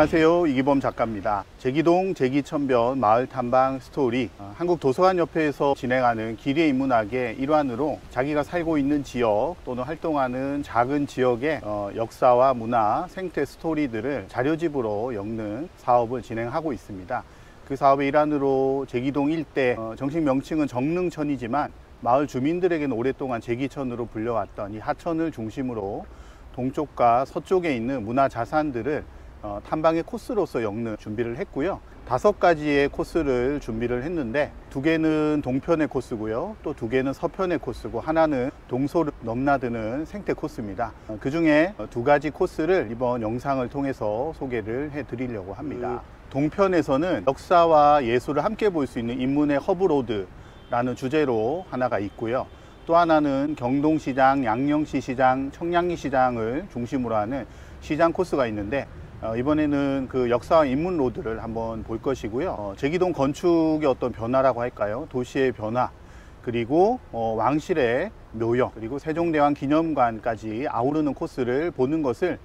안녕하세요. 이기범 작가입니다. 제기동 제기천변 마을 탐방 스토리, 한국도서관협회에서 진행하는 길이의 인문학의 일환으로 자기가 살고 있는 지역 또는 활동하는 작은 지역의 역사와 문화, 생태 스토리들을 자료집으로 엮는 사업을 진행하고 있습니다. 그 사업의 일환으로 제기동 일대, 정식 명칭은 정릉천이지만 마을 주민들에게는 오랫동안 제기천으로 불려왔던 이 하천을 중심으로 동쪽과 서쪽에 있는 문화 자산들을 탐방의 코스로서 엮는 준비를 했고요. 5가지의 코스를 준비를 했는데 2개는 동편의 코스고요. 또 2개는 서편의 코스고 하나는 동서를 넘나드는 생태 코스입니다. 그 중에 2가지 코스를 이번 영상을 통해서 소개를 해 드리려고 합니다. 동편에서는 역사와 예술을 함께 볼 수 있는 인문의 허브로드라는 주제로 하나가 있고요. 또 하나는 경동시장, 양령시 시장, 청량리 시장을 중심으로 하는 시장 코스가 있는데 이번에는 그 역사와 인문 로드를 한번 볼 것이고요. 제기동 건축의 어떤 변화라고 할까요? 도시의 변화, 그리고 왕실의 묘역, 그리고 세종대왕 기념관까지 아우르는 코스를 보는 것을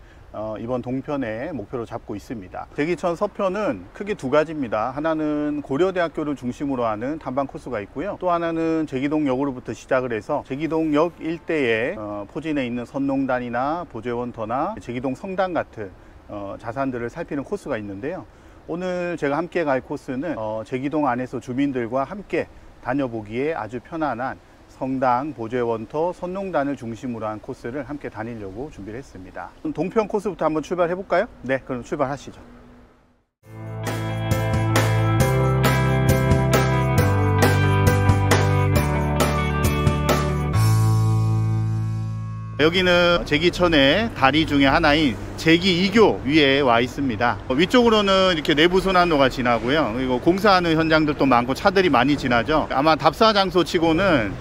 이번 동편의 목표로 잡고 있습니다. 제기천 서편은 크게 2가지입니다. 하나는 고려대학교를 중심으로 하는 탐방 코스가 있고요. 또 하나는 제기동역으로부터 시작을 해서 제기동역 일대에 포진해 있는 선농단이나 보재원터나 제기동 성당 같은 자산들을 살피는 코스가 있는데요. 오늘 제가 함께 갈 코스는 제기동 안에서 주민들과 함께 다녀보기에 아주 편안한 성당, 보재원터, 선농단을 중심으로 한 코스를 함께 다니려고 준비를 했습니다. 동편 코스부터 한번 출발해 볼까요? 네, 그럼 출발하시죠. 여기는 제기천의 다리 중에 하나인 제기 2교 위에 와 있습니다. 위쪽으로는 이렇게 내부 순환로가 지나고요. 그리고 공사하는 현장들도 많고 차들이 많이 지나죠. 아마 답사 장소 치고는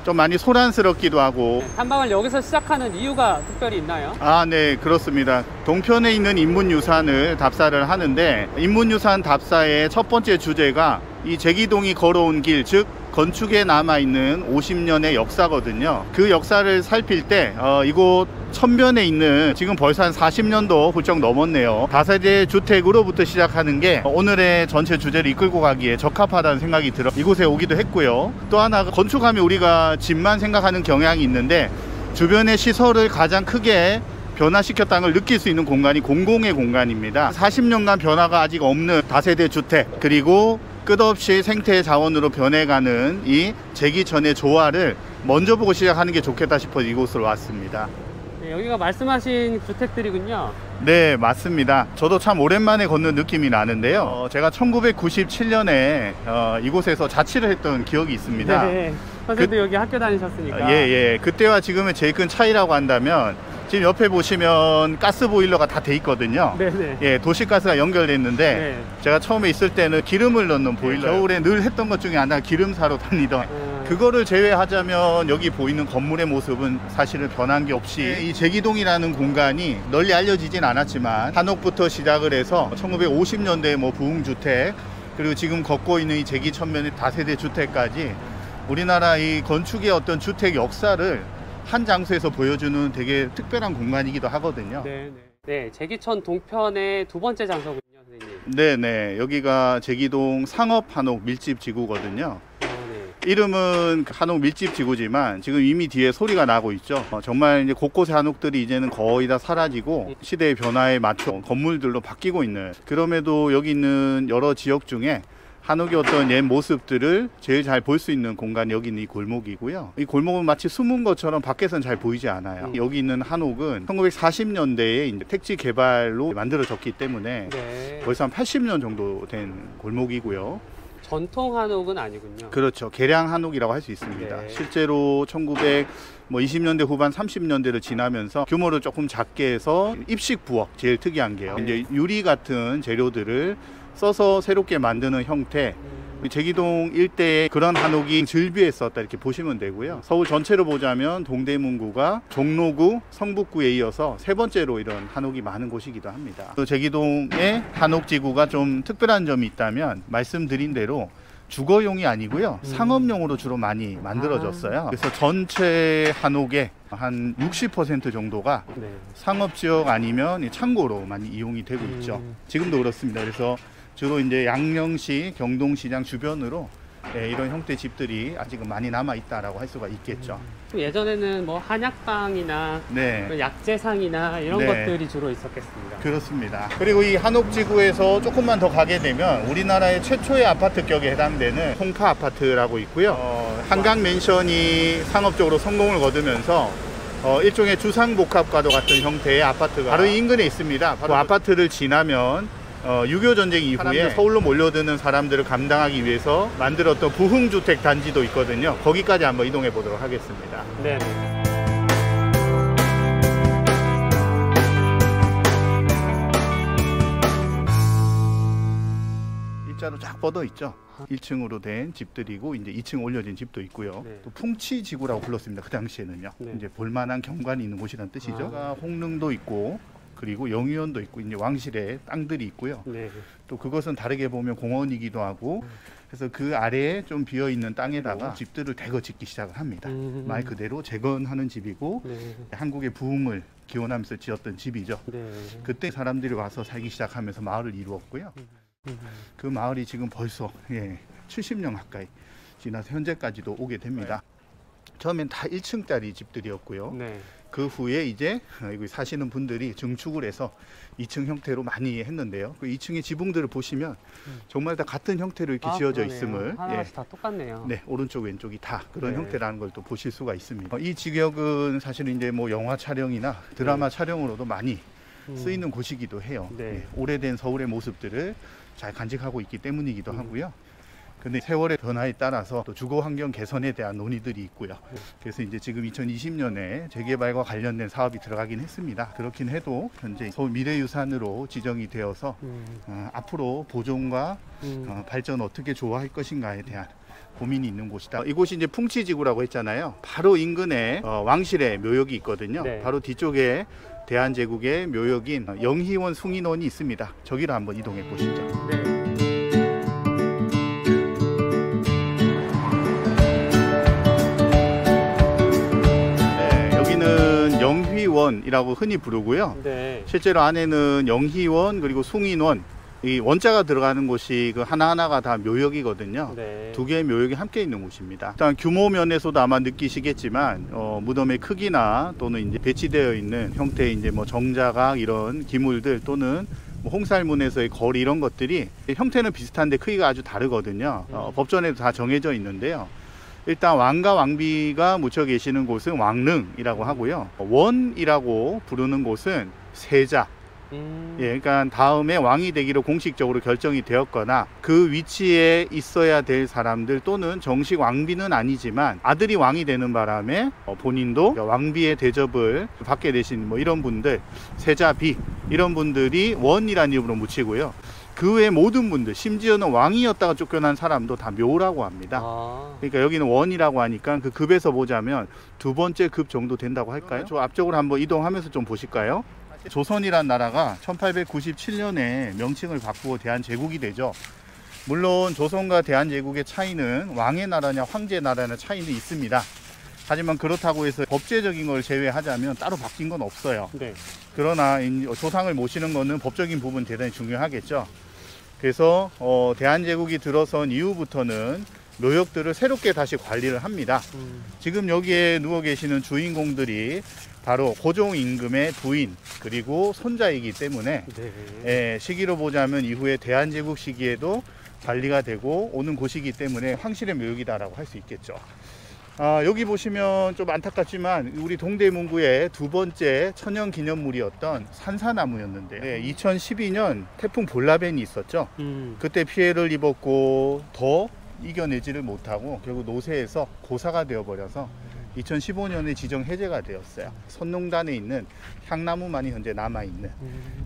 좀 많이 소란스럽기도 하고. 탐방을 여기서 시작하는 이유가 특별히 있나요? 네, 그렇습니다. 동편에 있는 인문유산을 답사를 하는데 인문유산 답사의 첫 번째 주제가 이 제기동이 걸어온 길, 즉 건축에 남아있는 50년의 역사거든요. 그 역사를 살필 때 이곳 천변에 있는, 지금 벌써 한 40년도 훌쩍 넘었네요, 다세대 주택으로부터 시작하는 게 오늘의 전체 주제를 이끌고 가기에 적합하다는 생각이 들어 이곳에 오기도 했고요. 또 하나가, 건축하면 우리가 집만 생각하는 경향이 있는데 주변의 시설을 가장 크게 변화시켰다는 걸 느낄 수 있는 공간이 공공의 공간입니다. 40년간 변화가 아직 없는 다세대 주택, 그리고 끝없이 생태 자원으로 변해가는 이 제기천의 조화를 먼저 보고 시작하는 게 좋겠다 싶어 이곳으로 왔습니다. 네, 여기가 말씀하신 주택들이군요. 네, 맞습니다. 저도 참 오랜만에 걷는 느낌이 나는데요. 제가 1997년에 이곳에서 자취를 했던 기억이 있습니다. 네, 선생님도 여기 학교 다니셨으니까. 예. 그때와 지금의 제일 큰 차이라고 한다면, 지금 옆에 보시면 가스 보일러가 다 돼 있거든요. 네네. 예, 도시가스가 연결돼 있는데, 네. 제가 처음에 있을 때는 기름을 넣는 보일러, 겨울에 늘 했던 것 중에 하나가 기름 사러 다니던, 그거를 제외하자면 여기 보이는 건물의 모습은 사실은 변한 게 없이, 이 제기동이라는 공간이 널리 알려지진 않았지만 한옥부터 시작을 해서 1950년대 뭐 부흥주택, 그리고 지금 걷고 있는 이 제기천면의 다세대 주택까지 우리나라 이 건축의 어떤 주택 역사를 한 장소에서 보여주는 되게 특별한 공간이기도 하거든요. 네, 제기천 동편의 2번째 장소군요, 선생님. 네네, 여기가 제기동 상업 한옥 밀집 지구거든요. 이름은 한옥 밀집 지구지만 지금 이미 뒤에 소리가 나고 있죠. 정말 이제 곳곳의 한옥들이 이제는 거의 다 사라지고 시대의 변화에 맞춰 건물들로 바뀌고 있는, 그럼에도 여기 있는 여러 지역 중에 한옥의 어떤 옛 모습들을 제일 잘 볼 수 있는 공간이 여기 있는 이 골목이고요. 이 골목은 마치 숨은 것처럼 밖에서는 잘 보이지 않아요. 여기 있는 한옥은 1940년대에 택지 개발로 만들어졌기 때문에 벌써 한 80년 정도 된 골목이고요. 전통 한옥은 아니군요. 그렇죠. 개량 한옥이라고 할 수 있습니다. 실제로 1920년대 후반 30년대를 지나면서 규모를 조금 작게 해서 입식 부엌, 제일 특이한 게요. 이제 유리 같은 재료들을 써서 새롭게 만드는 형태, 제기동 일대에 그런 한옥이 즐비했었다 이렇게 보시면 되고요. 서울 전체로 보자면 동대문구가 종로구, 성북구에 이어서 3번째로 이런 한옥이 많은 곳이기도 합니다. 또 제기동의 한옥지구가 좀 특별한 점이 있다면, 말씀드린 대로 주거용이 아니고요. 상업용으로 주로 많이 만들어졌어요. 그래서 전체 한옥의 한 60% 정도가 네. 상업지역 아니면 이 창고로 많이 이용이 되고 있죠. 지금도 그렇습니다. 그래서 주로 이제 양령시, 경동시장 주변으로 이런 형태 집들이 아직은 많이 남아 있다라고 할 수가 있겠죠. 예전에는 뭐 한약방이나 네. 약재상이나 이런 네. 것들이 주로 있었겠습니다. 그렇습니다. 그리고 이 한옥지구에서 조금만 더 가게 되면 우리나라의 최초의 아파트격에 해당되는 송파 아파트라고 있고요. 한강 맨션이 상업적으로 성공을 거두면서 일종의 주상복합과도 같은 형태의 아파트가 바로 이 인근에 있습니다. 바로 그 아파트를 지나면 6.25 전쟁 이후에 서울로 몰려드는 사람들을 감당하기 위해서 만들었던 부흥주택 단지도 있거든요. 거기까지 한번 이동해 보도록 하겠습니다. 네. 일자로 쫙 뻗어 있죠. 1층으로 된 집들이고 이제 2층 올려진 집도 있고요. 네. 또 풍치지구라고 불렀습니다. 그 당시에는요. 네. 이제 볼만한 경관이 있는 곳이라는 뜻이죠. 홍릉도 있고 그리고 영유원도 있고 이제 왕실의 땅들이 있고요. 네. 또 그것은 다르게 보면 공원이기도 하고 그래서 그 아래에 좀 비어 있는 땅에다가 집들을 대거 짓기 시작을 합니다. 말 그대로 재건하는 집이고 네. 한국의 부흥을 기원하면서 지었던 집이죠. 네. 그때 사람들이 와서 살기 시작하면서 마을을 이루었고요. 그 마을이 지금 벌써 70년 가까이 지나서 현재까지도 오게 됩니다. 처음엔 다 1층짜리 집들이었고요. 네. 그 후에 이제 여기 사시는 분들이 증축을 해서 2층 형태로 많이 했는데요. 그 2층의 지붕들을 보시면 정말 다 같은 형태로 이렇게 지어져 그러네요. 있음을 하나씩 다 똑같네요. 네, 오른쪽 왼쪽이 다 그런 네. 형태라는 걸 또 보실 수가 있습니다. 이 지역은 사실은 이제 뭐 영화 촬영이나 드라마 촬영으로도 많이 쓰이는 곳이기도 해요. 네. 오래된 서울의 모습들을 잘 간직하고 있기 때문이기도 하고요. 근데 세월의 변화에 따라서 또 주거 환경 개선에 대한 논의들이 있고요. 그래서 이제 지금 2020년에 재개발과 관련된 사업이 들어가긴 했습니다. 그렇긴 해도 현재 서울 미래유산으로 지정이 되어서 앞으로 보존과 발전 어떻게 좋아할 것인가에 대한 고민이 있는 곳이다. 이곳이 이제 풍치지구라고 했잖아요. 바로 인근에 왕실의 묘역이 있거든요. 네. 바로 뒤쪽에 대한제국의 묘역인 영희원 숭인원이 있습니다. 저기로 한번 이동해 보시죠. 네. 영희원이라고 흔히 부르고요. 네. 실제로 안에는 영희원 그리고 숭인원 이 원자가 들어가는 곳이 그 하나하나가 다 묘역이거든요. 네. 두 개의 묘역이 함께 있는 곳입니다. 일단 규모 면에서도 아마 느끼시겠지만 무덤의 크기나 또는 이제 배치되어 있는 형태의 이제 뭐 정자각 이런 기물들 또는 뭐 홍살문에서의 거리 이런 것들이 형태는 비슷한데 크기가 아주 다르거든요. 법전에도 다 정해져 있는데요. 일단 왕과 왕비가 묻혀 계시는 곳은 왕릉이라고 하고요. 원이라고 부르는 곳은 세자. 그러니까 다음에 왕이 되기로 공식적으로 결정이 되었거나 그 위치에 있어야 될 사람들 또는 정식 왕비는 아니지만 아들이 왕이 되는 바람에 본인도 왕비의 대접을 받게 되신 뭐 이런 분들, 세자비 이런 분들이 원이라는 이름으로 묻히고요. 그 외 모든 분들, 심지어는 왕이었다가 쫓겨난 사람도 다 묘라고 합니다. 그러니까 여기는 원이라고 하니까 그 급에서 보자면 두 번째 급 정도 된다고 할까요? 저 앞쪽으로 한번 이동하면서 좀 보실까요? 조선이란 나라가 1897년에 명칭을 바꾸고 대한제국이 되죠. 물론 조선과 대한제국의 차이는 왕의 나라냐 황제의 나라냐 차이는 있습니다. 하지만 그렇다고 해서 법제적인 걸 제외하자면 따로 바뀐 건 없어요. 네. 그러나 조상을 모시는 거는 법적인 부분 대단히 중요하겠죠. 그래서 대한제국이 들어선 이후부터는 묘역들을 새롭게 다시 관리를 합니다. 지금 여기에 누워 계시는 주인공들이 바로 고종 임금의 부인 그리고 손자이기 때문에 시기로 보자면 이후에 대한제국 시기에도 관리가 되고 오는 곳이기 때문에 황실의 묘역이다라고 할 수 있겠죠. 여기 보시면 좀 안타깝지만 우리 동대문구의 두 번째 천연기념물이었던 산사나무였는데 2012년 태풍 볼라벤이 있었죠. 그때 피해를 입었고 더 이겨내지를 못하고 결국 노쇠해서 고사가 되어버려서 2015년에 지정 해제가 되었어요. 선농단에 있는 향나무만이 현재 남아있는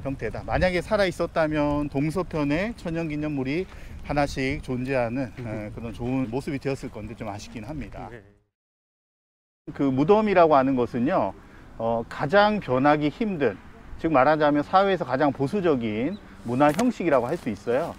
형태다. 만약에 살아있었다면 동서편에 천연기념물이 하나씩 존재하는 그런 좋은 모습이 되었을 건데 좀 아쉽긴 합니다. 그 무덤이라고 하는 것은요, 가장 변하기 힘든, 즉 말하자면 사회에서 가장 보수적인 문화 형식이라고 할 수 있어요.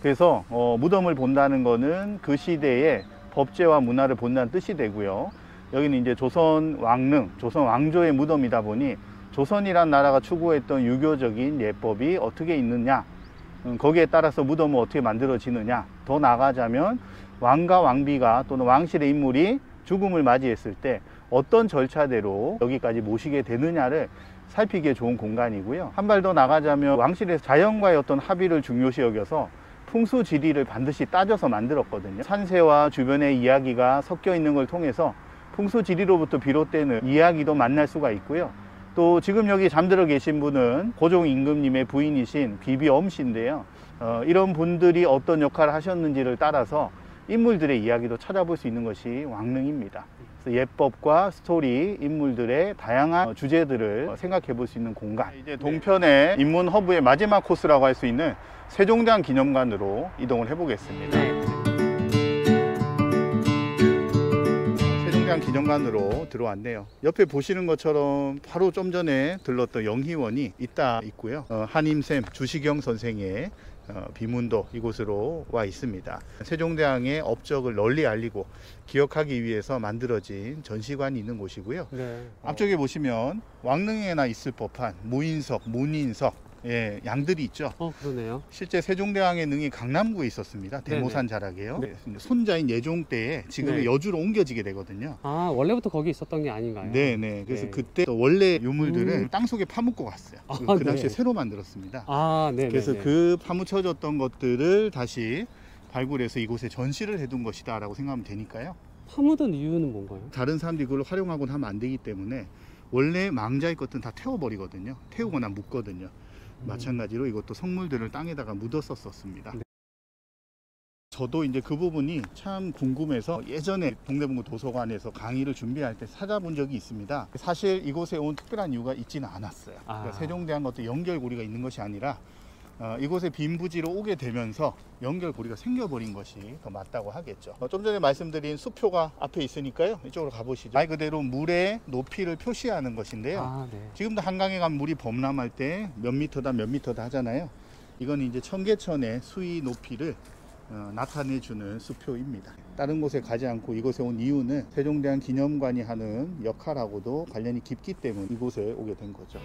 그래서 무덤을 본다는 거는 그 시대의 법제와 문화를 본다는 뜻이 되고요. 여기는 이제 조선 왕릉, 조선 왕조의 무덤이다 보니 조선이란 나라가 추구했던 유교적인 예법이 어떻게 있느냐, 거기에 따라서 무덤은 어떻게 만들어지느냐, 더 나아가자면 왕과 왕비가 또는 왕실의 인물이 죽음을 맞이했을 때 어떤 절차대로 여기까지 모시게 되느냐를 살피기에 좋은 공간이고요. 한 발 더 나가자면 왕실의 자연과의 어떤 합의를 중요시 여겨서 풍수지리를 반드시 따져서 만들었거든요. 산세와 주변의 이야기가 섞여 있는 걸 통해서 풍수지리로부터 비롯되는 이야기도 만날 수가 있고요. 또 지금 여기 잠들어 계신 분은 고종 임금님의 부인이신 비비엄씨인데요. 이런 분들이 어떤 역할을 하셨는지를 따라서 인물들의 이야기도 찾아볼 수 있는 것이 왕릉입니다. 그래서 예법과 스토리, 인물들의 다양한 주제들을 생각해 볼 수 있는 공간. 이제 동편의 인문 허브의 마지막 코스라고 할 수 있는 세종대왕 기념관으로 이동을 해보겠습니다. 세종대왕 기념관으로 들어왔네요. 옆에 보시는 것처럼 바로 좀 전에 들렀던 영희원이 있고요. 한임샘 주시경 선생의 비문도 이곳으로 와 있습니다. 세종대왕의 업적을 널리 알리고 기억하기 위해서 만들어진 전시관이 있는 곳이고요. 네. 앞쪽에 보시면 왕릉에나 있을 법한 무인석, 문인석, 양들이 있죠. 그러네요. 실제 세종대왕의 능이 강남구에 있었습니다. 대모산 자락이에요. 네. 손자인 예종 때에 지금 네. 여주로 옮겨지게 되거든요. 아, 원래부터 거기 있었던 게 아닌가요? 네네. 그래서 네. 그때 원래 유물들을 땅속에 파묻고 갔어요. 그 당시에 네. 새로 만들었습니다. 아, 네. 그래서 그 파묻혀졌던 것들을 다시 발굴해서 이곳에 전시를 해둔 것이다 라고 생각하면 되니까요. 파묻은 이유는 뭔가요? 다른 사람들이 그걸 활용하고는 하면 안 되기 때문에 원래 망자의 것들은 다 태워버리거든요. 태우거나 묻거든요. 마찬가지로 이것도 성물들을 땅에다가 묻었었습니다. 네. 저도 이제 그 부분이 참 궁금해서 예전에 동대문구 도서관에서 강의를 준비할 때 찾아본 적이 있습니다. 사실 이곳에 온 특별한 이유가 있지는 않았어요. 그러니까 세종대왕과 어떤 연결고리가 있는 것이 아니라 이곳에 빈 부지로 오게 되면서 연결고리가 생겨버린 것이 더 맞다고 하겠죠. 좀 전에 말씀드린 수표가 앞에 있으니까요. 이쪽으로 가보시죠. 말 그대로 물의 높이를 표시하는 것인데요. 네. 지금도 한강에 가면 물이 범람할 때 몇 미터다 몇 미터다 하잖아요. 이건 이제 청계천의 수위 높이를 나타내주는 수표입니다. 다른 곳에 가지 않고 이곳에 온 이유는 세종대왕 기념관이 하는 역할하고도 관련이 깊기 때문에 이곳에 오게 된 거죠.